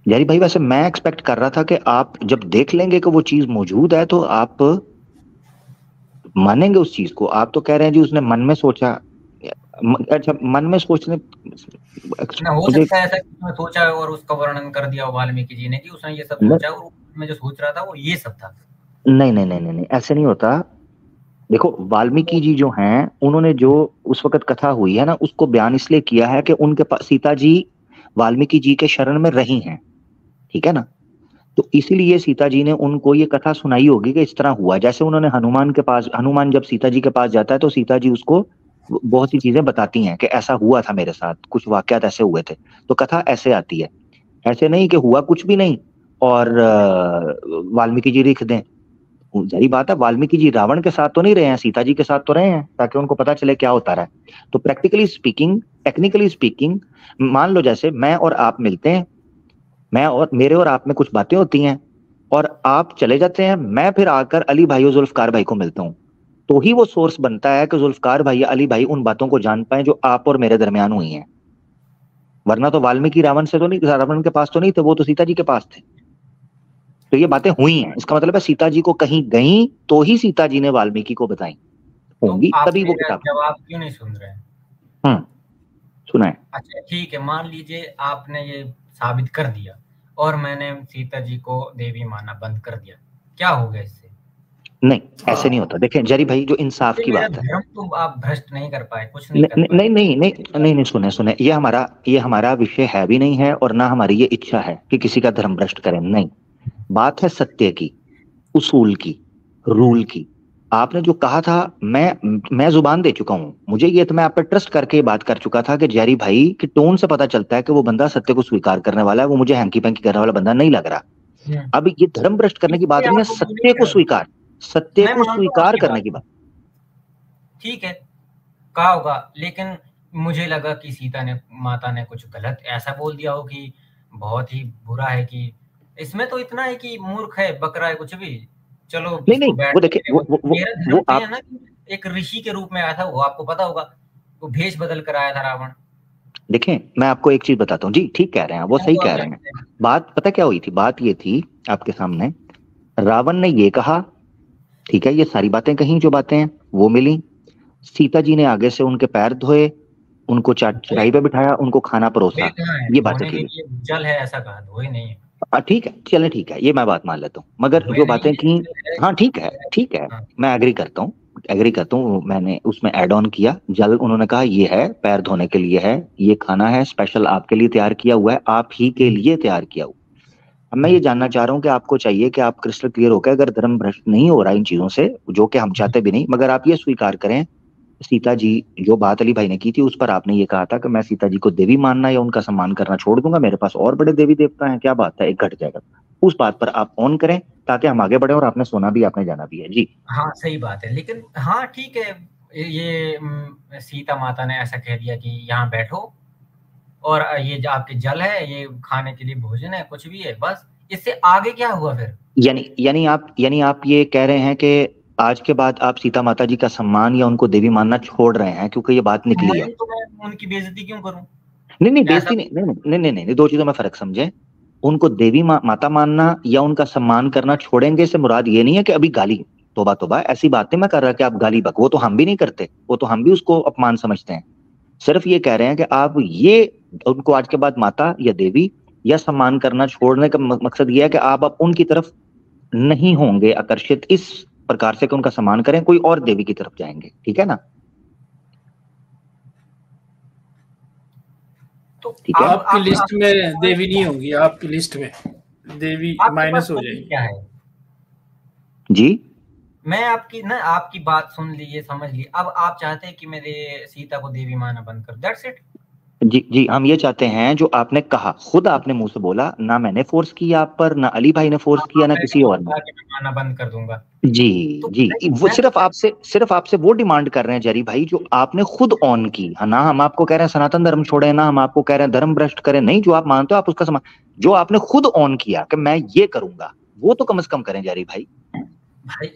यारी भाई वैसे मैं एक्सपेक्ट कर रहा था कि आप जब देख लेंगे कि वो चीज मौजूद है तो आप मानेंगे उस चीज को। आप तो कह रहे हैं जी उसने मन में सोचा। अच्छा, मन में सोचने ना हो मुझे सकता है ऐसा कि उसने सोचा और उसका वर्णन कर दिया हो वाल्मीकि जी ने कि उसने ये सब न, सोचा और मैं जो सोच रहा था वो ये सब था। नहीं नहीं नहीं नहीं नहीं, ऐसे नहीं होता। देखो वाल्मीकि तो जी जो हैं उन्होंने जो उस वक्त कथा हुई है ना उसको बयान इसलिए किया है कि उनके पास सीता जी वाल्मीकि जी के शरण में रही हैं। ठीक है ना। तो इसीलिए सीता जी ने उनको ये कथा सुनाई होगी कि इस तरह हुआ। जैसे उन्होंने हनुमान के पास, हनुमान जब सीता जी के पास जाता है तो सीता जी उसको बहुत सी चीजें बताती हैं कि ऐसा हुआ था मेरे साथ, कुछ वाकयात ऐसे हुए थे। तो कथा ऐसे आती है। ऐसे नहीं कि हुआ कुछ भी नहीं और वाल्मीकि जी लिख दें। जारी बात है वाल्मीकि जी रावण के साथ तो नहीं रहे हैं, सीता जी के साथ तो रहे हैं ताकि उनको पता चले क्या होता रहा है। तो प्रैक्टिकली स्पीकिंग, टेक्निकली स्पीकिंग, मान लो जैसे मैं और आप मिलते हैं, मैं और मेरे और आप में कुछ बातें होती हैं और आप चले जाते हैं, मैं फिर आकर अली भाई और जुल्फकार भाई को मिलता हूँ। तो ही वो सोर्स बनता है कि जुल्फकार भाई या अली भाई उन बातों को जान पाए जो आप और मेरे दरमियान हुई हैं। वरना तो वाल्मीकि रावण से तो नहीं, रावण के पास तो नहीं थे, वो तो सीता जी के पास थे। तो ये बातें हुई हैं, इसका मतलब है सीता जी को कहीं गई तो ही सीता जी ने वाल्मीकि को बताई तो होंगी, आप तभी वो मेरा किताब। जवाब क्यों नहीं सुन रहे हैं? हम्म। सुना है। अच्छा ठीक है, मान लीजिए आपने ये साबित कर दिया और मैंने सीता जी को देवी मानना बंद कर दिया, क्या हो गया इससे? नहीं ऐसे नहीं होता। देखें जरी भाई जो इंसाफ इससे की मेरा बात है। धर्म तो आप भ्रष्ट नहीं कर पाए, कुछ नहीं कर नहीं पाए। नहीं नहीं नहीं नहीं नहीं, सुने सुने, ये हमारा विषय है भी नहीं है और ना हमारी ये इच्छा है कि किसी का धर्म भ्रष्ट करें, नहीं। बात है सत्य की, उसूल की, रूल की। आपने जो कहा था, मैं जुबान दे चुका हूं। मुझे ये तो मैं आप पर ट्रस्ट करके ये बात कर चुका था कि जैरी भाई की टोन से पता चलता है कि वो बंदा सत्य को स्वीकार करने वाला है, वो मुझे हैंकी पैंकी करने वाला बंदा नहीं लग रहा। हम्म, अब ये धर्म भ्रष्ट करने की बात इससे नहीं है, आप सत्य को मुझे, स्वीकार, सत्य मैं को मानता हूँ स्वीकार आपकी करने बात, की बात। ठीक है, कहा होगा, लेकिन मुझे लगा कि सीता ने, माता ने कुछ गलत ऐसा बोल दिया हो कि बहुत ही बुरा है कि इसमें तो इतना है कि मूर्ख है, बकरा है, कुछ भी, चलो नहीं इसको नहीं, वो बैठने देखिए दे। वो मेरा धर्म वो तो ये आप, है ना कि एक ऋषि के रूप में आया था, वो आपको पता होगा, वो भेष बदल कर आया था रावण। देखें मैं आपको एक चीज बताता हूँ जी, ठीक कह रहे हैं, वो हाँ, सही तो आप कह रहे हैं। जानते हैं। बात पता क्या हुई थी, बात ये थी आपके सामने, रावण ने ये कहा, ठीक है, ये सारी बातें कहीं जो बातें हैं वो मिली। सीता जी ने आगे से उनके पैर धोए, उनको धोए, चटाई पे बिठाया, उनको खाना धोए परोसा। कहाँ है? ये बातें धोने की के गई। लिए जल है ऐसा कहा, धोए नहीं है। ठीक है, चले ठीक है, ये मैं बात मान लेता हूँ, मगर धोए जो नहीं बातें है, की, जल है, हाँ ठीक है है। ठीक है, हाँ, मैं एग्री करता हूँ, एग्री करता हूँ। मैंने उसमें ऐड ऑन किया जल, उन्होंने कहा ये है पैर धोने के लिए है, ये खाना है स्पेशल आपके लिए तैयार किया हुआ है, आप ही के लिए तैयार किया हुआ। अब मैं ये जानना चाह रहा हूँ कि आपको चाहिए कि आप क्रिस्टल क्लियर होकर, अगर धर्म भ्रष्ट नहीं हो रहा इन चीजों से, जो कि हम चाहते भी नहीं, मगर आप ये स्वीकार करें, सीता जी, जो बात अली भाई ने की थी उस पर आपने ये कहा था कि मैं सीता जी को देवी मानना या उनका सम्मान करना छोड़ दूंगा, मेरे पास और बड़े देवी देवता हैं, क्या बात है, एक घट जाएगा। उस बात पर आप ऑन करें ताकि हम आगे बढ़े, और आपने सोना भी, आपने जाना भी है जी। हाँ सही बात है, लेकिन हाँ ठीक है, ये सीता माता ने ऐसा कह दिया कि यहाँ बैठो और ये जो आपके जल है, ये खाने के लिए भोजन है, कुछ भी है, बस इससे आगे क्या हुआ फिर? यानी आप ये कह रहे हैं कि आज के बाद आप सीता माता जी का सम्मान या उनको देवी मानना छोड़ रहे हैं क्योंकि ये बात निकली है। तो मैं उनकी बेइज्जती क्यों करूं? नहीं नहीं, ऐसा बेइज्जती नहीं, नहीं नहीं नहीं नहीं नहीं, दो चीजों में फर्क समझे। उनको देवी माता मानना या उनका सम्मान करना छोड़ेंगे से मुराद ये नहीं है कि अभी गाली, तोबा तोबा, ऐसी बात नहीं मैं कर रहा कि आप गाली बक, वो तो हम भी नहीं करते, वो तो हम भी उसको अपमान समझते हैं। सिर्फ ये कह रहे हैं कि आप ये उनको आज के बाद माता या देवी या सम्मान करना छोड़ने का मकसद ये है कि आप अब उनकी तरफ नहीं होंगे आकर्षित इस प्रकार से कि उनका सम्मान करें, कोई और देवी की तरफ जाएंगे, ठीक है ना। तो ठीक है। आपकी लिस्ट आपके में पॉइंट देवी क्या नहीं है? होंगी, आपकी लिस्ट में देवी आपके पास माइनस हो पॉइंट जाएगी। क्या है? जी मैं आपकी ना, आपकी बात सुन ली, ये समझ ली, अब आप चाहते हैं कि मेरे सीता को देवी माना बंद कर, दैट्स इट। जी जी, हम ये चाहते हैं जो आपने कहा, खुद आपने मुंह से बोला, ना मैंने फोर्स किया आप पर, ना अली भाई ने फोर्स किया, ना मैंने किसी खुद और ने। कहा कि मैं माना बंद कर दूंगा। जी तो जी, वो मैं तो सिर्फ आपसे वो डिमांड कर रहे हैं जरी भाई जो आपने खुद ऑन की। हाँ, ना हम आपको कह रहे हैं सनातन धर्म छोड़े, ना हम आपको कह रहे हैं धर्म भ्रष्ट करें, नहीं, जो आप मानते हो आप उसका समान, जो आपने खुद ऑन किया कि मैं ये करूंगा, वो तो कम से कम करें जरी भाई। भाई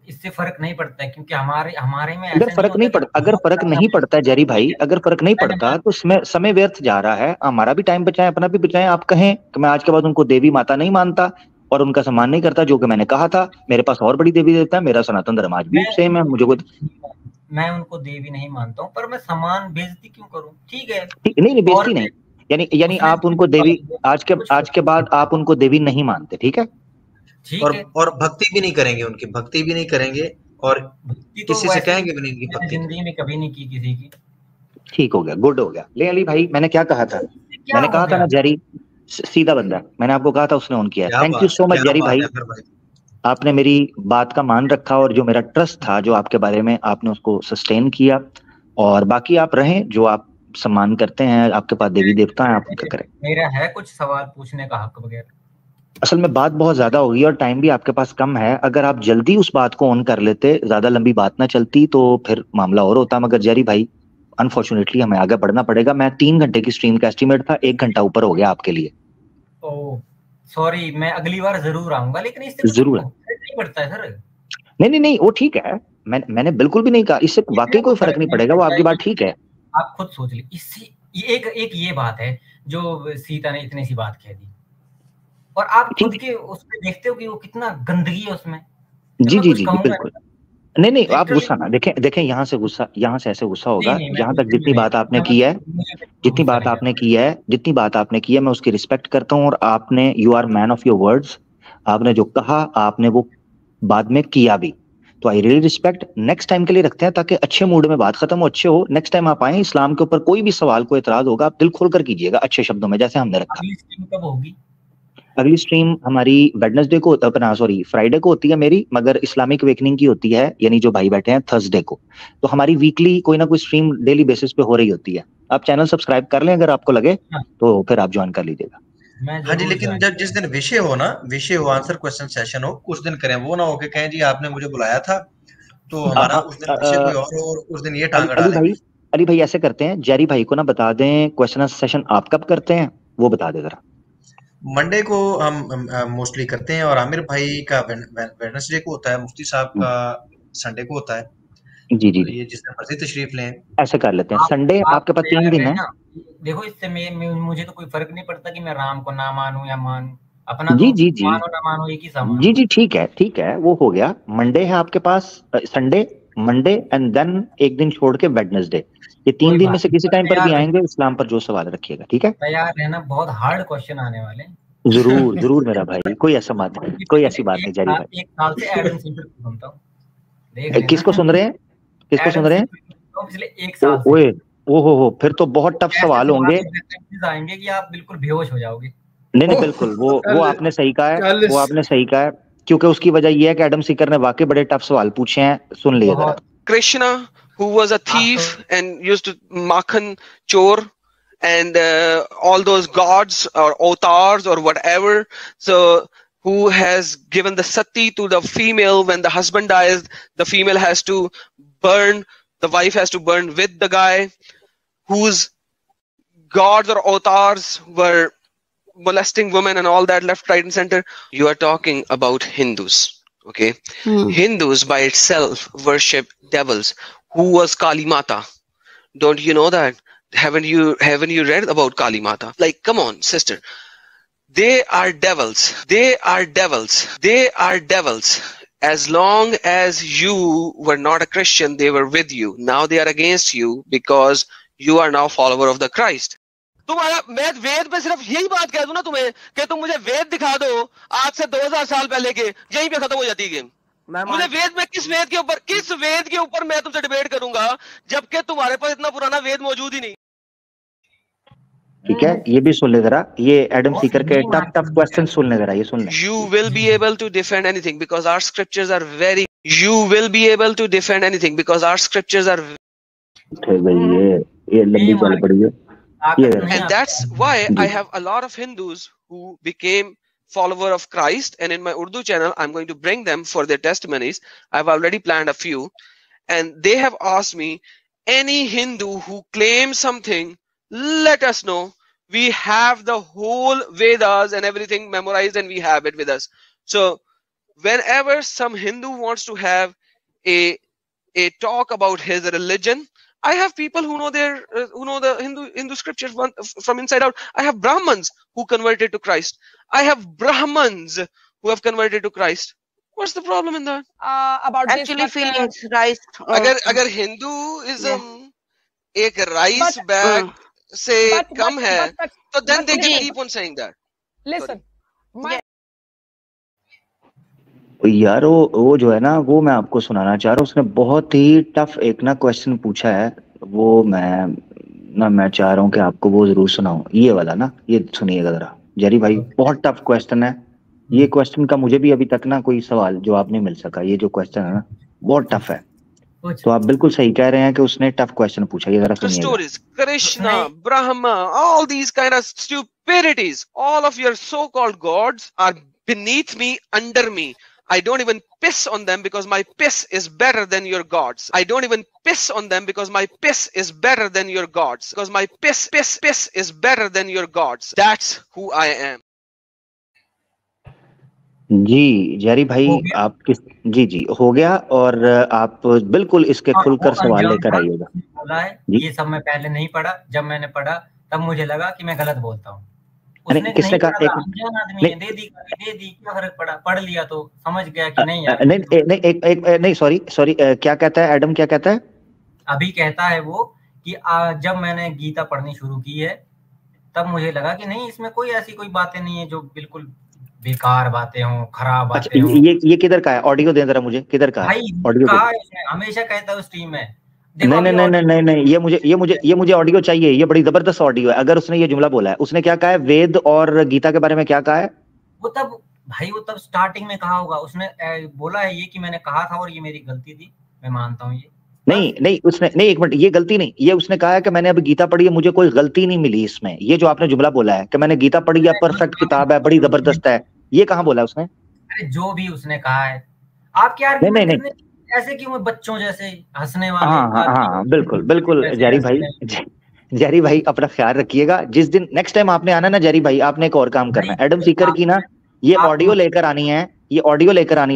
इससे फर्क नहीं पड़ता है, क्योंकि हमारे में अगर ऐसा नहीं फर्क नहीं होता पड़ता, अगर फर्क नहीं पड़ता है जरी भाई, अगर फर्क नहीं पड़ता तो इसमें समय व्यर्थ जा रहा है, हमारा भी टाइम बचाएं, अपना भी बचाएं। आप कहें कि मैं आज के बाद उनको देवी माता नहीं मानता और उनका सम्मान नहीं करता, जो कि मैंने कहा था, मेरे पास और बड़ी देवी देवता है, मेरा सनातन धर्म आज भी सेम है, मुझे कोई मैं उनको देवी नहीं मानता हूँ, पर मैं सम्मान बेइज्जती क्यों करूँ? ठीक है, नहीं बेइज्जती नहीं, यानी आप उनको देवी आज के बाद आप उनको देवी नहीं मानते, ठीक है? और भक्ति भी नहीं करेंगे, उनकी भक्ति भी नहीं करेंगे, और किसी से कहेंगे भी नहीं इनकी भक्ति। जिंदगी में कभी नहीं की किसी की। ठीक हो गया, गुड हो गया। ले अली भाई, मैंने क्या कहा था? मैंने कहा था ना जेरी सीधा बंदा, मैंने आपको कहा था, उसने ऑन किया। Thank you so much Jerry भाई, आपने मेरी बात का मान रखा और जो मेरा ट्रस्ट था जो आपके बारे में, आपने उसको सस्टेन किया। और बाकी आप रहें, जो आप सम्मान करते हैं, आपके पास देवी देवता हैं, आप उनका करें। मेरा है कुछ सवाल पूछने का हक वगैरह? असल में बात बहुत ज्यादा होगी और टाइम भी आपके पास कम है, अगर आप जल्दी उस बात को ऑन कर लेते, ज्यादा लंबी बात ना चलती, तो फिर मामला और होता। मगर जेरी भाई अनफॉर्चुनेटली हमें आगे बढ़ना पड़ेगा। मैं 3 घंटे की स्ट्रीम का एस्टिमेट था, 1 घंटा ऊपर हो गया आपके लिए। ओह सॉरी, मैं अगली बार जरूर आऊंगा, लेकिन इससे जरूर नहीं पड़ता है सर। नहीं वो ठीक है, मैंने बिल्कुल भी नहीं कहा, इससे वाकई कोई फर्क नहीं पड़ेगा, वो आपकी बात ठीक है। आप खुद सोच ली, इससे एक ये बात है जो सीता ने इतनी सी बात कह दी, और आप खुद के उसमें देखते हो कि वो कितना गंदगी है उसमें। जी बिल्कुल। नहीं आप गुस्सा ना देखें, यहाँ से ऐसे गुस्सा होगा। यहाँ तक जितनी बात आपने की है, जितनी बात आपने की है, मैं उसकी रिस्पेक्ट करता हूँ। और आपने, you are man of your words, आपने जो कहा आपने वो बाद में किया भी, तो I really respect. Next time के लिए रखते हैं, ताकि अच्छे मूड में बात खत्म हो, अच्छे हो। नेक्स्ट टाइम आप आए, इस्लाम के ऊपर कोई भी सवाल, कोई एतराज होगा, आप दिल खोल कर कीजिएगा, अच्छे शब्दों में, जैसे हमने रखा। कब होगी अगली स्ट्रीम? हमारी वेडनेसडे को, अपना सॉरी फ्राइडे को होती है मेरी, मगर इस्लामिक अवेकनिंग की होती है, यानी जो भाई बैठे हैं, थर्सडे को। तो हमारी वीकली कोई ना कोई स्ट्रीम डेली बेसिस पे हो रही होती है। आप चैनल सब्सक्राइब कर लें, अगर आपको लगे तो फिर आप ज्वाइन कर लीजिएगा। हाँ जी, लेकिन जब जिस दिन विषय हो आंसर क्वेश्चन सेशन हो, उस दिन करें, वो ना हो कि कहें जी आपने मुझे बुलाया था तो हमारा उस दिन विषय कोई और हो, और उस दिन ये टांग अड़ा लें। अली भाई ऐसे करते हैं, जेरी भाई को ना बता दें क्वेश्चन सेशन आप कब करते हैं, वो बता दे जरा। मंडे को हम मोस्टली करते हैं, और आमिर भाई का वेडनेसडे को होता है, मुफ्ती साहब का संडे को होता है। जी ये जिसने मर्जी तशरीफ लें, ऐसे कर लेते हैं। संडे आपके पास 3 दिन है। देखो, इससे मुझे तो कोई फर्क नहीं पड़ता कि मैं राम को ना मानूं या मानूं, अपना जी मानो ना मानो एक ही समान। जी ठीक है, वो हो गया। मंडे है आपके पास, संडे, मंडे एंड देन एक दिन छोड़ के वेडनेसडे। ये 3 दिन में से किसी टाइम पर भी आएंगे, इस्लाम पर जो सवाल रखिएगा, ठीक है? तैयार रहना, बहुत हार्ड क्वेश्चन आने वाले। जरूर मेरा भाई, कोई ऐसा बात नहीं, कोई ऐसी बात नहीं जेरी भाई। 1 साल से एडम सिंगर को सुनता हूं। किसको सुन रहे हैं? पिछले 1 साल से। ओए ओहो, फिर तो बहुत टफ सवाल होंगे, आएंगे कि आप बिल्कुल बेहोश हो जाओगे। नहीं बिल्कुल, वो आपने सही कहा है, वो आपने सही कहा है, क्योंकि उसकी वजह ये है कि एडम सीकर ने वाकई बड़े टफ सवाल पूछे हैं। सुन लिए जरा। Krishna who was a thief and used to makhan chor and all those gods or avatars or whatever, so who has given the sati to the female, when the husband dies the female has to burn, the wife has to burn with the guy, whose gods or avatars were molesting women and all that, left, right and center. You are talking about Hindus, okay? Hindus by itself worship devils. Who was Kali Mata? Don't you know that? Haven't you read about Kali Mata? Like, come on, sister. They are devils. They are devils. They are devils. As long as you were not a Christian, they were with you. Now they are against you because you are now follower of the Christ. तुम्हारा, मैं वेद पे सिर्फ यही बात कह दूं ना तुम्हें कि तुम मुझे वेद दिखा दो आज से 2000 साल पहले के, यहीं पे खत्म हो जाती है गेम। मुझे वेद में किस वेद के ऊपर मैं तुमसे डिबेट करूंगा, जबकि तुम्हारे पास इतना पुराना वेद मौजूद ही नहीं। ठीक है, ये भी सुन ले जरा, ये एडम सीकर के टफ क्वेश्चन सुन ले जरा, ये सुन ले। You will be able to defend anything because our scriptures are very. You will be able to defend anything because our scriptures are. ये लंबी बात पड़ी है। And that's why I have a lot of Hindus who became follower of Christ, and in my Urdu channel I'm going to bring them for their testimonies. I've already planned a few, and they have asked me, any Hindu who claims something, let us know. We have the whole Vedas and everything memorized and we have it with us. So whenever some Hindu wants to have a talk about his religion, I have people who know the Hindu scriptures from inside out. I have Brahmins who converted to Christ. I have Brahmins who have converted to Christ. What's the problem in that? About actually this, feeling rice. अगर Hinduism एक rice bag से कम है, तो then they just keep on saying that. Listen, यार वो जो है ना, वो मैं आपको सुनाना चाह रहा हूँ। उसने बहुत ही टफ एक ना क्वेश्चन पूछा है, वो मैं चाह रहा हूँ कि आपको वो जरूर सुनाऊं। ये वाला ना, ये सुनिएगा जरा जेरी भाई, बहुत टफ क्वेश्चन है ये। क्वेश्चन का मुझे भी अभी तक ना कोई सवाल जवाब नहीं मिल सका। ये जो क्वेश्चन है ना बहुत टफ है। तो आप बिल्कुल सही कह रहे हैं कि उसने टफ क्वेश्चन पूछा। ये जरा सुनिएगा। Stories, Krishna, Brahma, all these kind of stupidities, all of your so-called gods are beneath me, under me. I don't even piss on them because my piss is better than your gods. I don't even piss on them because my piss is better than your gods. Because my piss is better than your gods. That's who I am. जी Jerry भाई, आप किस जी हो गया। और आप बिल्कुल इसके खुलकर सवाल लेकर आइएगा। बोला है ये सब मैं पहले नहीं पढ़ा, जब मैंने पढ़ा तब मुझे लगा कि मैं गलत बोलता हूँ। उसने किसने कहा? आदमी दे दी क्या फर्क पड़ा, पढ़ लिया तो समझ गया कि नहीं यार। नहीं सॉरी क्या कहता है एडम, क्या कहता है? अभी कहता है वो कि जब मैंने गीता पढ़नी शुरू की है तब मुझे लगा कि नहीं, इसमें कोई ऐसी कोई बातें नहीं है जो बिल्कुल बेकार बातें हों, खराब बातें हों। ये किधर का है? ऑडियो दे जरा मुझे, किधर का है ऑडियो? हमेशा कहता है उस टीम में। नहीं, ये मुझे ऑडियो चाहिए। ये बड़ी जबरदस्त ऑडियो है। अगर उसने ये जुमला बोला है, उसने क्या कहा है वेद और गीता के बारे में, क्या कहा है? वो तब स्टार्टिंग में कहा होगा। उसने बोला है ये कि मैंने कहा था और ये मेरी गलती थी, मैं मानता हूँ ये। नहीं उसने नहीं, एक मिनट, ये गलती नहीं। ये उसने कहा है कि मैंने अभी गीता पढ़ी है, मुझे कोई गलती नहीं मिली इसमें। ये जो आपने जुमला बोला है कि मैंने गीता पढ़ी है, परफेक्ट किताब है, बड़ी जबरदस्त है, ये कहाँ बोला उसने? अरे जो भी उसने कहा है, आप क्या नहीं ऐसे क्यों बच्चों जैसे हंसने वाले? हाँ बिल्कुल जेरी भाई अपना ख्याल रखिएगा। जिस दिन नेक्स्ट टाइम आपने आना ना जेरी भाई, आपने एक और काम करना है। एडम सीकर की ना ये ऑडियो लेकर आनी है,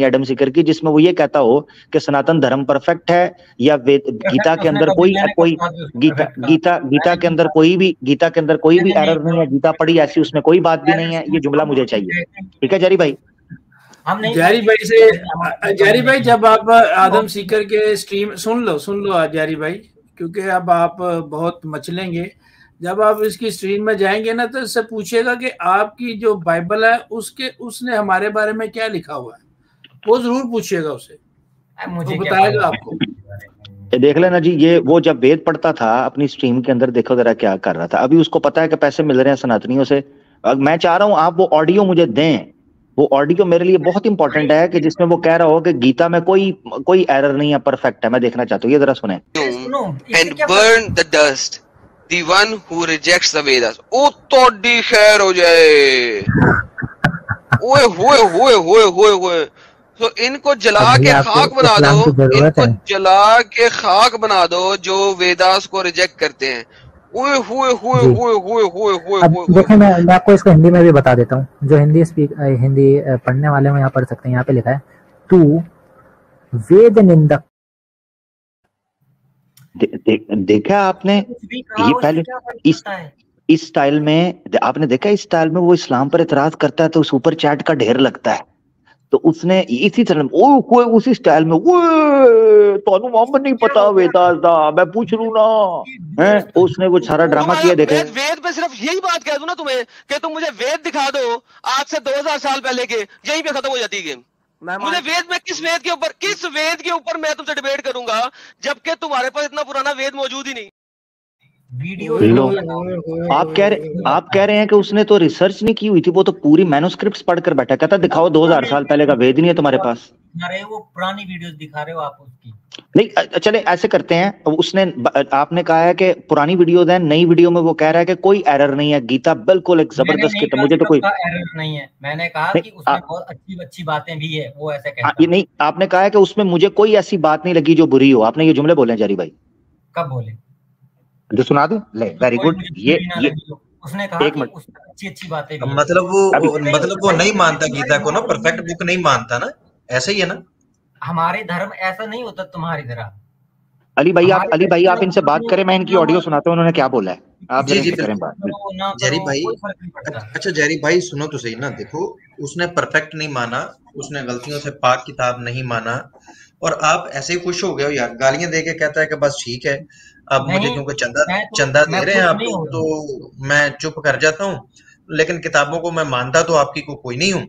एडम सीकर की, जिसमें वो ये कहता हो कि सनातन धर्म परफेक्ट है, या गीता के अंदर कोई गीता के अंदर कोई भी एरर नहीं है, गीता पढ़ी ऐसी उसमें कोई बात भी नहीं है। ये जुमला मुझे चाहिए, ठीक है जेरी भाई? जारी भाई जब आप आदम सीकर के स्ट्रीम सुन लो जारी भाई, क्योंकि अब आप बहुत मचलेंगे। जब आप इसकी स्ट्रीम में जाएंगे ना, तो इससे पूछेगा कि आपकी जो बाइबल है उसने हमारे बारे में क्या लिखा हुआ है, वो जरूर पूछिएगा उसे, मुझे तो बताएगा आपको। देख लेना जी, ये वो जब वेद पढ़ता था अपनी स्ट्रीम के अंदर, देखो जरा क्या कर रहा था। अभी उसको पता है कि पैसे मिल रहे हैं सनातनियों से। मैं चाह रहा हूँ आप वो ऑडियो मुझे दें। वो ऑडियो मेरे लिए बहुत इंपॉर्टेंट है कि जिसमें वो कह रहा हो कि गीता में कोई एरर नहीं है, परफेक्ट है। मैं देखना चाहता हूँ, ये जरा सुने। And burn the dust, the one who rejects the Vedas. ओ तोड़ी खैर हो जाए। ओए तो इनको जला के खाक बना दो, जो वेदास को रिजेक्ट करते हैं। देखिए मैं आपको इसको हिंदी में भी बता देता हूँ। जो हिंदी पढ़ने वाले हैं यहाँ पढ़ सकते हैं। यहाँ पे लिखा है, तू वेद निंदक। देखा आपने ये पहले इस स्टाइल में आपने देखा, इस स्टाइल में वो इस्लाम पर एतराज करता है तो सुपर चैट का ढेर लगता है। तो उसने इसी तरह उसी स्टाइल में तो मोहम्मद नहीं पता वेदास दा, मैं पूछ लूं ना है, उसने वो सारा ड्रामा किया। देखे वेद पे सिर्फ यही बात कह दूं ना तुम्हें कि तुम मुझे वेद दिखा दो आज से 2000 साल पहले के, यहीं पे खत्म हो जाती है गेम। मुझे वेद में किस वेद के ऊपर मैं तुमसे डिबेट करूंगा, जबकि तुम्हारे पास इतना पुराना वेद मौजूद ही नहीं। वीडियो आप कह रहे हैं कि उसने तो रिसर्च नहीं की हुई थी, वो तो पूरी मैन्युस्क्रिप्ट्स पढ़कर बैठा। कहता दिखाओ 2000 साल पहले का वेद नहीं है तुम्हारे पास। वो पुरानी वीडियोस दिखा रहे हो आप उसकी। नहीं चले ऐसे करते हैं, आपने कहा है कि पुरानी वीडियोस है, नई वीडियो में वो कह रहा है कि कोई एरर नहीं है, गीता बिल्कुल एक जबरदस्त किताब, मुझे तो कोई एरर नहीं है। मैंने कहा कि उसमें बहुत अच्छी बातें भी है, वो ऐसे कहता है। नहीं, आपने कहा है कि उसमें मुझे कोई ऐसी बात नहीं लगी जो बुरी हो। आपने ये जुमले बोले जारी भाई? कब बोले? जो सुना दूं? ले वेरी गुड। ये उसने कहा कि उसमें अच्छी बातें भी मतलब वो नहीं मानता गीता को ना, परफेक्ट बुक नहीं मानता ना। ऐसा ही है ना? हमारे धर्म ऐसा नहीं होता तुम्हारी तरह। अली भाई आप इनसे बात करें, मैं इनकी ऑडियो सुनाता हूँ उन्होंने क्या बोला है। आप जी करें बात। जरी भाई, अच्छा जरी भाई सुनो तो सही ना, देखो उसने परफेक्ट नहीं माना, उसने गलतियों से पाक किताब नहीं माना, और आप ऐसे ही खुश हो गए हो यार, गालियां दे के कहता है कि बस ठीक है, अब मुझे क्योंकि चंदा दे रहे हैं आप लोग तो मैं चुप कर जाता हूँ, लेकिन किताबों को मैं मानता तो आपकी को कोई नहीं हूँ।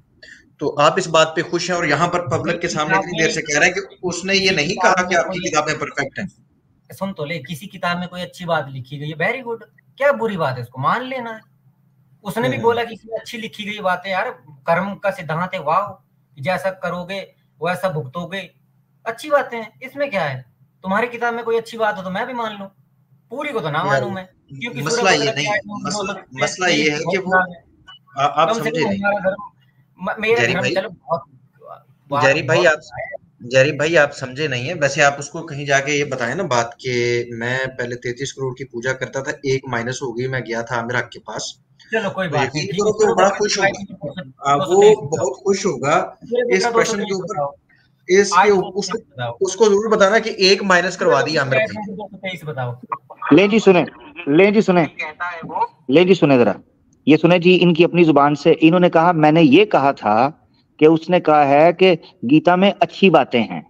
तो आप इस बात पे खुश हैं और यहाँ पर पब्लिक के सामने इतनी देर से कह रहे हैं कि उसने ये नहीं कहा कि आपकी किताबें परफेक्ट हैं। सुन तो ले, किसी किताब में कोई अच्छी बात लिखी गई है, वेरी गुड, क्या बुरी बात है, उसको मान लेना है। उसने भी बोला कि इसमें अच्छी लिखी गई बात है यार, कर्म का सिद्धांत है, वाह, जैसा करोगे वैसा भुगतोगे, अच्छी बातें हैं, इसमें क्या है। तुम्हारी किताब में कोई अच्छी बात हो तो मैं भी मान लूं, पूरी को तो ना मानूं मैं, क्योंकि मसला ये नहीं, मसला ये है कि वो आप समझे नहीं। जरी भाई आप समझे नहीं है। वैसे आप उसको कहीं जाके ये बताएं ना बात के, मैं पहले 33 करोड़ की पूजा करता था, एक माइनस हो गई, मैं गया था आमिर हक के पास, चलो कोई बात नहीं, तो वो बड़ा खुश होगा, वो बहुत खुश होगा इस प्रश्न के ऊपर। उसको जरूर बताना कि एक माइनस करवा दिया आमिर भाई। ले जी सुने जरा, ये सुने जी, इनकी अपनी जुबान से इन्होंने कहा, मैंने ये कहा था कि उसने कहा है कि गीता में अच्छी बातें हैं,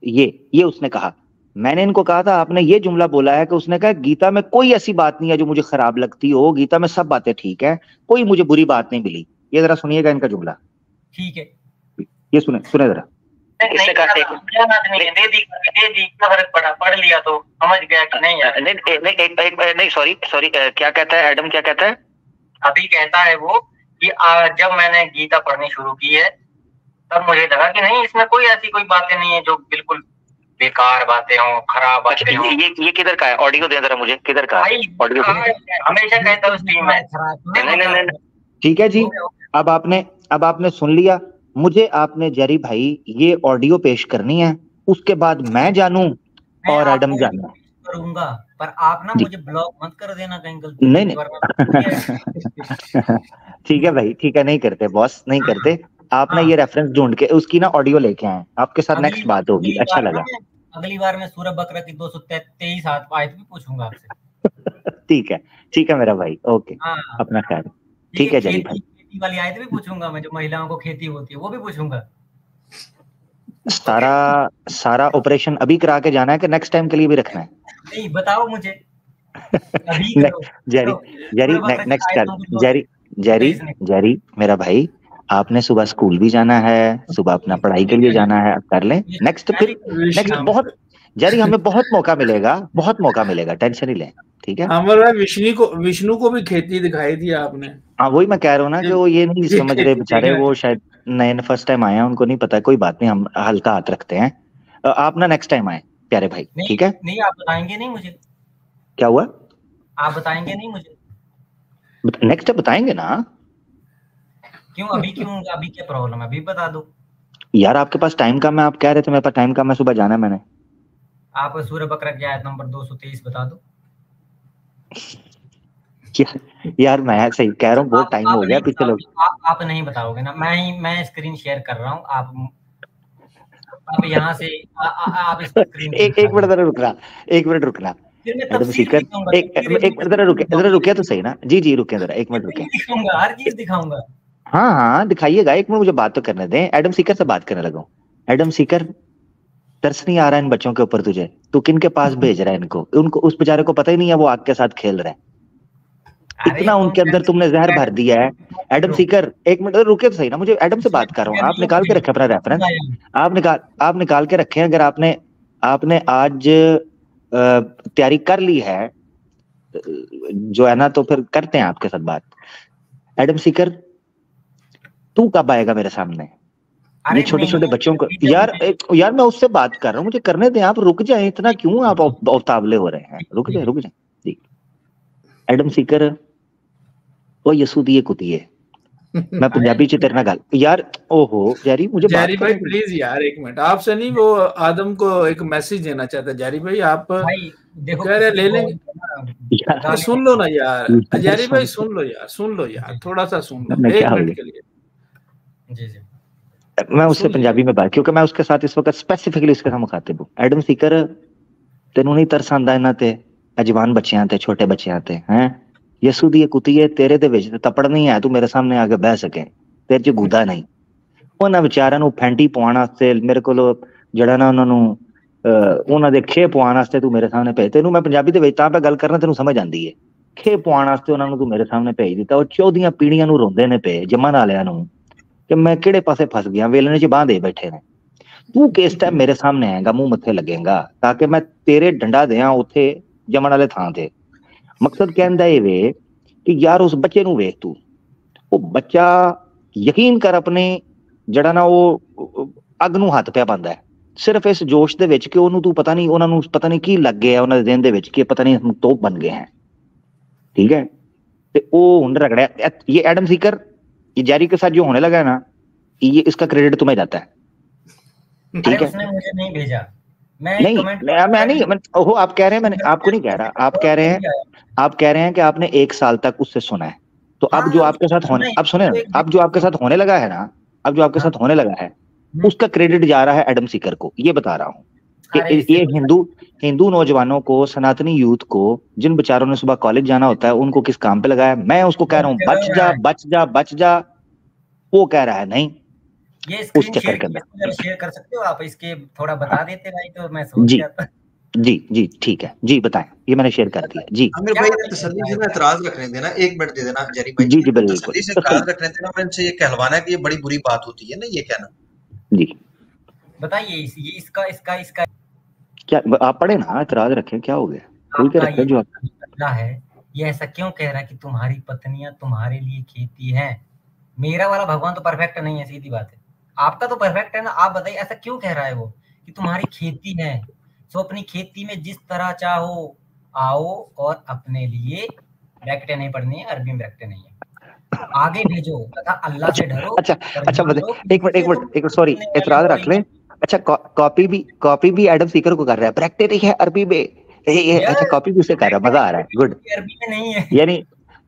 ये उसने कहा। मैंने इनको कहा था, आपने ये जुमला बोला है कि उसने कहा गीता में कोई ऐसी बात नहीं है जो मुझे खराब लगती हो, गीता में सब बातें ठीक है, कोई मुझे बुरी बात नहीं मिली। ये जरा सुनिएगा इनका जुमला। ठीक है, ये सुने जरा। पढ़ लिया तो समझ गया कि नहीं, सॉरी क्या कहता है एडम, क्या कहता है? अभी कहता है वो कि जब मैंने गीता पढ़नी शुरू की है तब मुझे लगा कि नहीं, इसमें कोई ऐसी कोई बातें नहीं है जो बिल्कुल बेकार बातें हो, खराब बातें हो। ये किधर का है? ऑडियो दे जरा मुझे, किधर का है ऑडियो? हमेशा कहता हूँ स्ट्रीम में। नहीं, ठीक है जी, अब आपने सुन लिया। मुझे आपने जेरी भाई ये ऑडियो पेश करनी है, उसके बाद मैं जानूं और एडम जानूं करूंगा, पर आप ना मुझे ब्लॉक मत कर देना कहीं गलती। नहीं ठीक है भाई, ठीक है, नहीं करते बॉस, नहीं करते। आप ना ये रेफरेंस ढूंढ के उसकी ना ऑडियो लेके आए, आपके साथ नेक्स्ट बात होगी। अच्छा लगा, अगली बार मैं सूरह बकरा की 223 आयत भी पूछूंगा आपसे। ठीक है मेरा भाई, ओके, अपना ख्याल। ठीक है जेरी भाई, खेती वाली आयत भी पूछूंगा मैं, जो महिलाओं को खेती होती है वो भी पूछूंगा। सारा ऑपरेशन अभी करा के जाना है कि नेक्स्ट टाइम के लिए भी रखना है? नहीं, बताओ मुझे अभी। जेरी नेक्स्ट कर, जेरी मेरा भाई, आपने सुबह स्कूल भी जाना है, सुबह अपना पढ़ाई के लिए जाना है, कर ले नेक्स्ट। फिर बहुत जेरी, हमें बहुत मौका मिलेगा, टेंशन ही ले, ठीक है? हमारा विष्णु को भी खेती दिखाई थी आपने। हाँ, वही मैं कह रहा हूँ ना कि वो ये नहीं समझ रहे बेचारे, वो शायद नए फर्स्ट टाइम आए हैं, उनको नहीं पता। कोई बात नहीं, हम हल्का हाथ रखते हैं। आप ना नेक्स्ट टाइम आए प्यारे भाई, ठीक है? नहीं, आप बताएंगे नहीं मुझे? क्या हुआ? आप बताएंगे नहीं मुझे? नेक्स्ट टाइम बताएंगे ना। क्यों अभी क्या प्रॉब्लम है? अभी बता दो यार, आपके पास टाइम कम है, आप कह रहे थे मेरे पास टाइम कम है, सुबह जाना है मैंने। आप सूरह बकरा की आयत नंबर 223 बता दो। यार मैं सही कह रहा हूँ, बहुत टाइम हो गया पिछले लोग। आप नहीं बताओगे ना, मैं स्क्रीन शेयर कर रहा हूँ, आप यहाँ से आप स्क्रीन एक मिनट रुकना एडम सीकर, एक मिनट जरा रुके तो सही ना। जी रुके जरा, एक मिनट रुके, दिखाऊंगा, हर चीज दिखाऊंगा। हाँ दिखाइएगा, एक मिनट मुझे बात तो करने दें। एडम सीकर से बात करने लगा हूँ। एडम सीकर, तरस नहीं आ रहा इन बच्चों के ऊपर तुझे? तू किन के पास भेज रहा है इनको? उनको, उस बेचारे को पता ही नहीं है वो आग के साथ खेल रहा है, इतना उनके अंदर तुमने जहर भर दिया है। एडम सीकर, एक मिनट रुके तो सही ना, मुझे एडम से बात कर रहा हूँ। आप निकाल के रखे अपना रेफरेंस, आप निकाल के रखे। अगर आपने आज तैयारी कर ली है जो है ना, तो फिर करते हैं आपके साथ बात। एडम सीकर, तू कब आएगा मेरे सामने? ये छोटे छोटे बच्चों को यार मैं उससे बात कर रहा हूँ, मुझे करने दें। आप रुक जाए, इतना क्यों आप उतावले हो रहे हैं? रुक जाए जी। एडम सीकर, ओ यसुदी कुतिए, मैं पंजाबी च तेरे ना गल यार। ओहो जारी, मुझे जारी भाई प्लीज यार एक मिनट, आपसे नहीं, वो आदम को एक मैसेज देना चाहता है। जारी भाई आप कह रहे ले लेंगे, सुन लो ना यार। जारी भाई सुन लो यार, थोड़ा सा सुन लो, एक मिनट के लिए। जी मैं उससे पंजाबी में बात, क्योंकि मैं उसके साथ इस वक्त स्पेसिफिकली इसके साथ मुखातिब हूँ। एडम सीकर, तेनू नहीं तरस आंदा इन्हां ते, जवान बच्चियां ते, छोटे बच्चियां ते, हैं यसू दी कुतीए तेरे दे विच तपड़ नहीं है, तू मेरे सामने आके बह सके, तेरे च गुदा नहीं। उन्हां विचारां नू फैंटी पवाउण वास्ते मेरे कोल जड़ा ना उन्हां नू उन्हां दे खे पवाउण वास्ते तू मेरे सामने भेज, तेनू मैं पंजाबी दे विच तां पे गल करना, तेनू समझ आंदी है। खे पवाउण वास्ते उन्हां नू तू मेरे सामने भेज दिता, और 14 पीढ़ियां नू रोंदे ने पे जम्मन वालियां नू कि मैं किहड़े पासे फस गया, वेलने च बांह दे बैठे ने। तू किस टाइम मेरे सामने आएगा, मुंह मत्थे लगेगा, ताकि मैं तेरे डंडा दें उत्थे जमन वाले थां ते। मकसद कहंदा ये वे कि यार उस बच्चे नू वेख, तू वो बच्चा यकीन कर अपने जड़ा ना वो अग नू हथ पिया पांदा है, सिर्फ इस जोश दे विच कि ओनू तू पता नहीं, उन्हां नू पता नहीं की लग गया उन्हां दे दिन दे विच कि पता नहीं हम तोप बन गए हैं। ठीक है, ते ओ हुण रगड़िया। ये एडम सीकर, ये जैरी के साथ जो होने लगा है ना, ये इसका क्रेडिट तुम्हें जाता है। ठीक है, उसने मुझे नहीं भेजा, मैं नहीं मैं नहीं, ओहो आप कह रहे हैं, मैंने आपको नहीं कह रहा, आप कह रहे हैं कि आपने 1 साल तक उससे सुना है। तो अब जो आपके साथ होने, अब सुने ना, अब जो आपके साथ होने लगा है ना, अब जो आपके साथ होने लगा है, उसका क्रेडिट जा रहा है एडम सीकर को। ये बता रहा हूँ कि ये हिंदू नौजवानों को, सनातनी यूथ को, जिन बेचारों ने सुबह कॉलेज जाना होता है, उनको किस काम पे लगाया। मैं उसको कह रहा हूँ बच जा बच जा बच जा, वो कह रहा है नहीं। ये उस चक्कर के अंदर शेयर कर सकते हो आप, इसके थोड़ा बता देते भाई तो मैं सोच जाता। जी ठीक है, जी बताएं, ये मैंने शेयर कर दिया जी। आमिर भाई तसल्ली से एतराज रखने देना, 1 मिनट दे देना जरी भाई। जी बिल्कुल, तसल्ली से एतराज रखने देना, मैं इनसे ये कहलवाना है कि ये बड़ी बुरी बात होती है ना, ये कहना। जी बताइए, ये इसका क्या आप पढ़े ना, एतराज रखें, क्या हो गया, खुल के रखें। जो अल्लाह है ये ऐसा क्यों कह रहा है कि तुम्हारी पत्नियां तुम्हारे लिए खेती हैं? मेरा वाला भगवान तो परफेक्ट नहीं है, सीधी बात है। आपका तो परफेक्ट है ना, आप बताइए ऐसा क्यों कह रहा है वो कि तुम्हारी खेती है? सो अपनी खेती में जिस तरह चाहो आओ, और अपने लिए ब्रैकेटें नहीं पढ़नी है, अरबी में ब्रैकेटें नहीं है, आगे भेजो तथा अल्लाह से डरो। अच्छा एक मिनट सॉरी, एतराज रख लें। अच्छा, कॉपी भी एडम सीकर को कर रहा है, ब्रैकेट ही है अरबी में। अच्छा, कॉपी भी उसे कर रहा है, मजा आ रहा है, गुड। अरबी में नहीं है,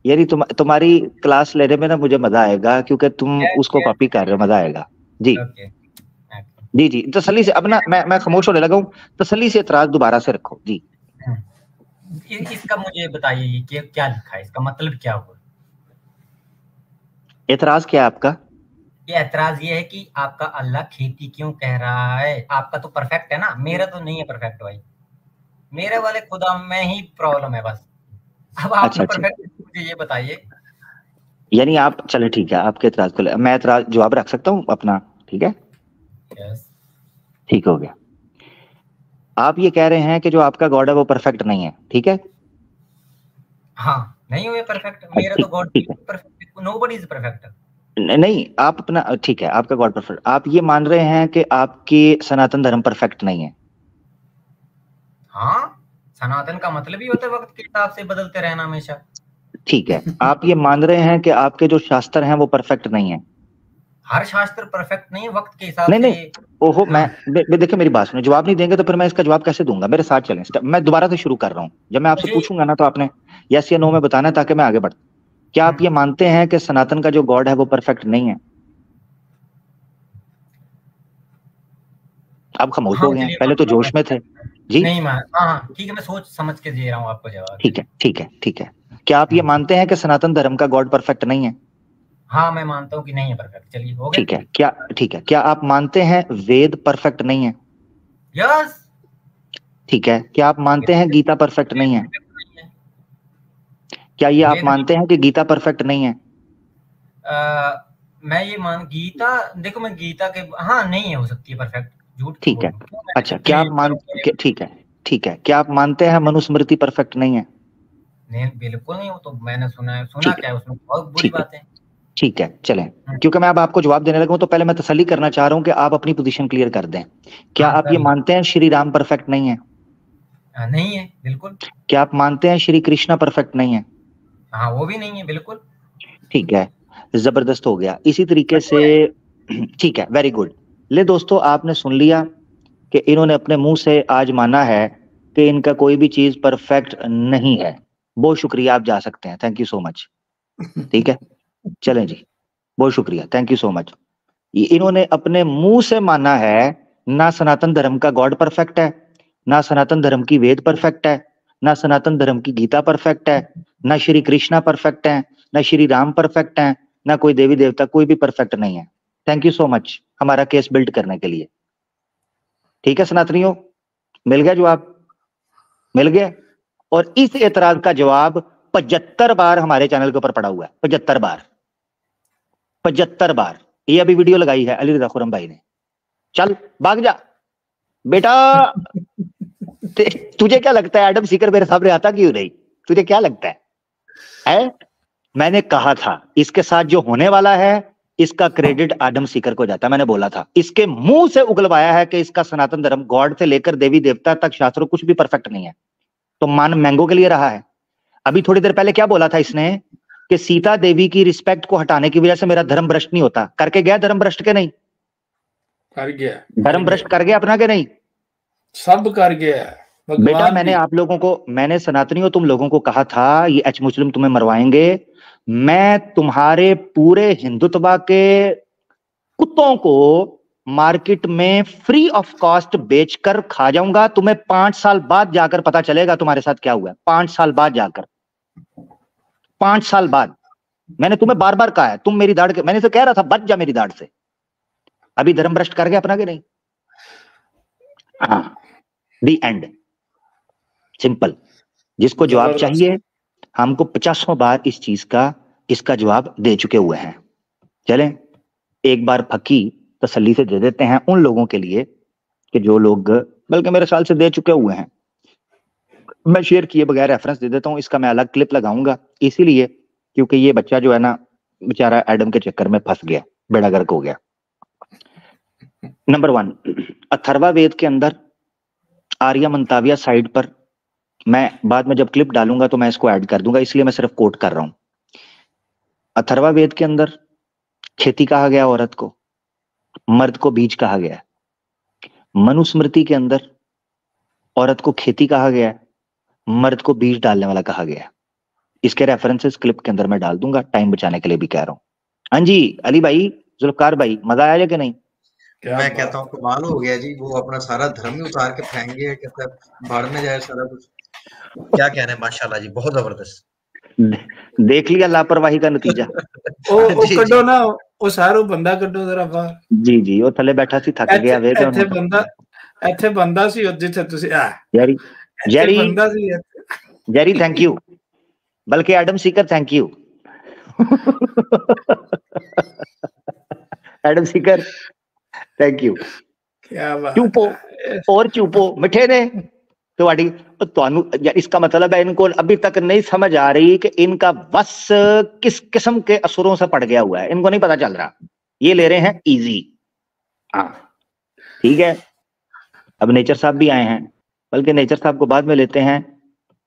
यानी तुम्हारी क्लास लेने में ना मुझे मजा आएगा, क्योंकि तुम उसको कॉपी कर रहे हो, मजा आएगा जी। जी तसल्ली से, अब ना मैं खामोश होने लगा हूँ, तसल्ली से एतराज दोबारा से रखो जी। इसका मुझे बताइए कि क्या लिखा है, इसका मतलब क्या हुआ? एतराज क्या है आपका? ये एतराज ये है कि आपका अल्लाह खेती क्यों कह रहा है? आपका तो परफेक्ट है ना, मेरा तो नहीं है परफेक्ट भाई, मेरे वाले खुदा में ही प्रॉब्लम है बस। अब आप परफेक्ट, मुझे ये बताइए। यानी आप, चले ठीक है, आपके एतराज को मैं एतराज जवाब रख सकता हूँ अपना, ठीक है? ठीक हो गया। आप ये कह रहे हैं कि जो आपका गॉड है वो परफेक्ट नहीं है, ठीक है? हाँ, नहीं हुए परफेक्ट, मेरा तो God perfect, nobody is perfect. नहीं, आप अपना, ठीक है, आपका गॉड परफेक्ट, आप ये मान रहे हैं कि आपकी सनातन धर्म परफेक्ट नहीं है? हाँ, सनातन का मतलब ही होता है वक्त के हिसाब से बदलते रहना हमेशा। ठीक है, आप ये मान रहे हैं कि आपके जो शास्त्र हैं वो परफेक्ट नहीं है? हर शास्त्र परफेक्ट नहीं है, वक्त के हिसाब से। नहीं, ओहो, मैं देखिए मेरी बात सुनो, जवाब नहीं देंगे तो फिर मैं इसका जवाब कैसे दूंगा? मेरे साथ चलें, मैं दोबारा से शुरू कर रहा हूँ। जब मैं आपसे पूछूंगा ना तो आपने यस या नो में बताना है, ताकि मैं आगे बढ़। क्या आप ये मानते हैं कि सनातन का जो गॉड है वो परफेक्ट नहीं है? आप खामोश हो गए, पहले तो जोश में थे जी। नहीं मान, हाँ ठीक है, मैं सोच समझ के दे रहा हूँ आपको जवाब। ठीक है। क्या आप ये मानते हैं कि सनातन धर्म का गॉड परफेक्ट नहीं है? हाँ, मैं मानता हूँ कि नहीं है परफेक्ट। चलिए हो गया। ठीक है। क्या आप मानते हैं वेद परफेक्ट नहीं है? यस। ठीक है। क्या आप मानते हैं गीता परफेक्ट नहीं है? क्या ये आप मानते हैं कि गीता परफेक्ट नहीं है? मैं ये गीता, देखो मैं गीता के, हाँ नहीं है, हो सकती है परफेक्ट, झूठ। ठीक है। अच्छा, क्या आप ठीक है। क्या आप मानते हैं मनुस्मृति परफेक्ट नहीं है? नहीं, बिल्कुल नहीं, वो तो मैंने सुना क्या है उसमें बहुत बुरी बात है। ठीक है, चलें, क्योंकि मैं अब आपको जवाब देने लगा हूं तो पहले मैं तसल्ली करना चाह रहा हूं कि आप अपनी पोजीशन क्लियर कर दें। क्या आप ये मानते हैं श्री राम परफेक्ट नहीं है? नहीं है, बिल्कुल। क्या आप मानते हैं श्री कृष्णा परफेक्ट नहीं है? हाँ, वो भी नहीं है, बिल्कुल। ठीक है, जबरदस्त हो गया। इसी तरीके से, ठीक है, वेरी गुड। ले दोस्तों, आपने सुन लिया कि इन्होंने अपने मुंह से आज माना है कि इनका कोई भी चीज परफेक्ट नहीं है। बहुत शुक्रिया, आप जा सकते हैं, थैंक यू सो मच। ठीक है, चलें जी, बहुत शुक्रिया, थैंक यू सो मच। इन्होंने अपने मुंह से माना है ना सनातन धर्म का गॉड परफेक्ट है, ना सनातन धर्म की वेद परफेक्ट है, ना सनातन धर्म की गीता परफेक्ट है, ना श्री कृष्णा परफेक्ट है, ना श्री राम परफेक्ट है, ना कोई देवी देवता, कोई भी परफेक्ट नहीं है। थैंक यू सो मच हमारा केस बिल्ड करने के लिए। ठीक है सनातनियों, मिल गया जवाब, मिल गया। और इस एतराज का जवाब 75 बार हमारे चैनल के ऊपर पड़ा हुआ है, 75 बार, 75 बार। ये अभी वीडियो लगाई है अली रजा खुरम भाई ने। चल भाग जा बेटा। तुझे क्या लगता है एडम सीकर मेरे सामने आता क्यों नहीं? तुझे क्या लगता है? मैंने कहा था इसके साथ जो होने वाला है इसका क्रेडिट एडम सीकर को जाता है। मैंने बोला था, इसके मुंह से उगलवाया है कि इसका सनातन धर्म गॉड से लेकर देवी देवता तक शास्त्रों कुछ भी परफेक्ट नहीं है, तो मान मैंगो के लिए रहा है। अभी थोड़ी देर पहले क्या बोला था इसने कि सीता देवी की रिस्पेक्ट को हटाने की वजह से मेरा धर्म भ्रष्ट नहीं होता। करके गया धर्म भ्रष्ट के नहीं? कर गया। धर्म भ्रष्ट कर गया अपना के नहीं? सब कर गया बेटा। मैंने आप लोगों को, मैंने सनातनियों तुम लोगों को कहा था ये एच मुस्लिम तुम्हें मरवाएंगे। मैं तुम्हारे पूरे हिंदुत्व के कुत्तों को मार्केट में फ्री ऑफ कॉस्ट बेचकर खा जाऊंगा। तुम्हें 5 साल बाद जाकर पता चलेगा तुम्हारे साथ क्या हुआ है। 5 साल बाद जाकर, 5 साल बाद। मैंने तुम्हें बार बार कहा है तुम मेरी दाढ़ के, मैंने तो कह रहा था बच जा मेरी दाढ़ से। अभी धर्म भ्रष्ट कर गया अपना के नहीं? हाँ, दी एंड, सिंपल। जिसको जवाब चाहिए, हमको 50 बार इस चीज का, इसका जवाब दे चुके हुए हैं। चलें एक बार फकी तसल्ली से दे देते हैं उन लोगों के लिए कि जो लोग बल्कि मेरे ख्याल से दे चुके हुए हैं। मैं शेयर किए बगैर रेफरेंस दे देता हूं, इसका मैं अलग क्लिप लगाऊंगा इसीलिए क्योंकि ये बच्चा जो है ना बेचारा एडम के चक्कर में फंस गया, बेड़ा गर्क हो गया। नंबर 1, अथर्वा वेद के अंदर आर्या मंताविया साइड पर, मैं बाद में जब क्लिप डालूंगा तो मैं इसको ऐड कर दूंगा, इसलिए मैं सिर्फ कोट कर रहा हूं। अथर्वा वेद के अंदर खेती कहा गया औरत को, मर्द को बीज कहा गया। मनुस्मृति के अंदर औरत को खेती कहा गया, मर्द को बीज डालने वाला कहा गया। इसके रेफरेंसेस क्लिप के अंदर मैं डाल दूंगा, टाइम बचाने के लिए भी कह रहा हूं। हाँ जी अली भाई, जुल्फकार भाई, मजा आया कि नहीं? मैं कहता हूँ कमाल हो गया जी। वो अपना सारा धर्म ही उतार के फेंकेंगे, कहता है भाड़ में जाए सारा कुछ। क्या कहने, माशाल्लाह जी, बहुत जबरदस्त। देख लिया लापरवाही का नतीजा। ओ कड्डो ना, ओ सारो बंदा कड्डो जरा बाहर। जी जी, वो थले बैठा सी थक गया वे। ਇੱਥੇ ਬੰਦਾ ਸੀ ਜਿੱਥੇ ਤੁਸੀਂ जेरी थैंक यू, बल्कि Adam Seeker thank you. Adam Seeker thank you. चुपो और चुपो मिठे ने तो इसका मतलब है इनको अभी तक नहीं समझ आ रही कि इनका बस किस किस्म के असुरों से पड़ गया हुआ है, इनको नहीं पता चल रहा। ये ले रहे हैं इजी। हाँ ठीक है, अब नेचर साहब भी आए हैं, बल्कि नेचर साहब को बाद में लेते हैं।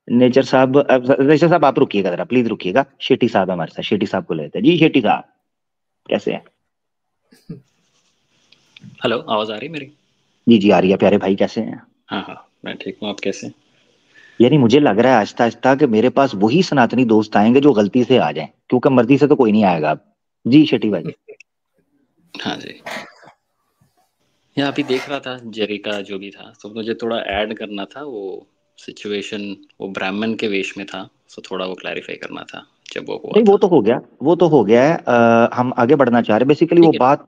नेचर साहब आप रुकिएगा जरा, प्लीज रुकिएगा। शेट्टी साहब हमारे साथ, शेट्टी साहब को लेते हैं। जी शेट्टी साहब कैसे हैं? हेलो, आवाज आ रही मेरी? जी जी आ रही है। प्यारे भाई कैसे हैं? हाँ हाँ मैं ठीक हूँ, आप कैसे? यानी मुझे लग रहा है आहिस्ता आहिस्ता कि मेरे पास वही सनातनी दोस्त आएंगे जो गलती से आ जाएं, क्योंकि मर्जी से तो कोई नहीं आएगा अब। जी शेट्टी भाई। हाँ जी, यहाँ अभी देख रहा था जेरी का जो भी था, तो मुझे थोड़ा ऐड करना था। वो सिचुएशन वो ब्राह्मण के वेश में था, तो थोड़ा वो क्लैरिफाई करना था जब वो हुआ। नहीं वो तो हो गया, वो तो हो गया है। हम आगे बढ़ना चाह रहे हैं। बेसिकली वो बात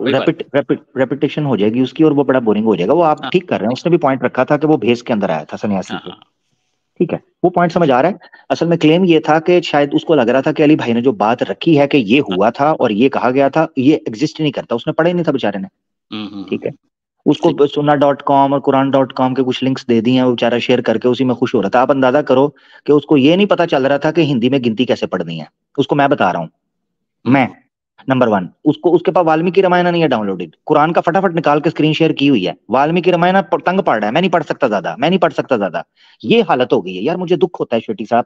रेपिटेशन हो जाएगी उसकी और वो बड़ा बोरिंग हो जाएगा। वो आप ठीक कर रहे हैं। उसने भी पॉइंट रखा था कि वो भेस के अंदर आया था सन्यासी से। ठीक है, वो पॉइंट समझ आ रहा है। असल में क्लेम ये था कि शायद उसको लग रहा था कि अली भाई ने जो बात रखी है कि ये हुआ था और ये कहा गया था, ये एग्जिस्ट नहीं करता। उसने पढ़ा ही नहीं था बेचारे ने। ठीक है, उसको सुन्ना.com और कुरान.com के कुछ लिंक्स दे दिए हैं, वो बेचारा शेयर करके उसी में खुश हो रहा था। आप अंदाजा करो कि उसको ये नहीं पता चल रहा था कि हिंदी में गिनती कैसे पढ़नी है। उसको मैं बता रहा हूं। मैं नंबर 1, उसको उसके पास वाल्मीकि रामायण नहीं है डाउनलोडेड। कुरान का फटाफट निकाल के स्क्रीन शेयर की हुई है। वाल्मीकि रामायण तंग पड़ रहा है, मैं नहीं पढ़ सकता ज्यादा, मैं नहीं पढ़ सकता ज्यादा। ये हालत हो गई है यार। मुझे दुख होता है शेट्टी साहब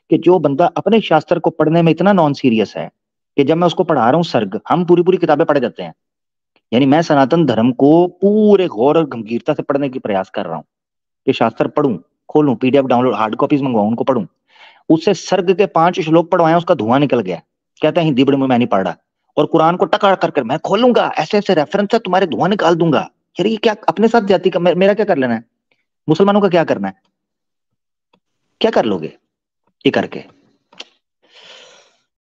कि जो बंदा अपने शास्त्र को पढ़ने में इतना नॉन सीरियस है कि जब मैं उसको पढ़ा रहा हूँ सर्ग, हम पूरी किताबें पढ़ जाते हैं। यानी मैं सनातन धर्म को पूरे गौर और गंभीरता से पढ़ने की प्रयास कर रहा हूँ कि शास्त्र पढ़ूं, खोलूं, पीडीएफ डाउनलोड, हार्ड कॉपीज मंगवाऊं, उनको पढ़ूं। उससे सर्ग के 5 श्लोक पढ़वाए, उसका धुआं निकल गया। कहता है हिंदी बड़ी मैं नहीं पढ़ रहा। और कुरान को टका कर मैं खोलूंगा, ऐसे ऐसे रेफरेंस है, तुम्हारे धुआं निकाल दूंगा। यार ये क्या अपने साथ जाति का, मेरा क्या कर लेना है, मुसलमानों का क्या करना है, क्या कर लोगे ये करके?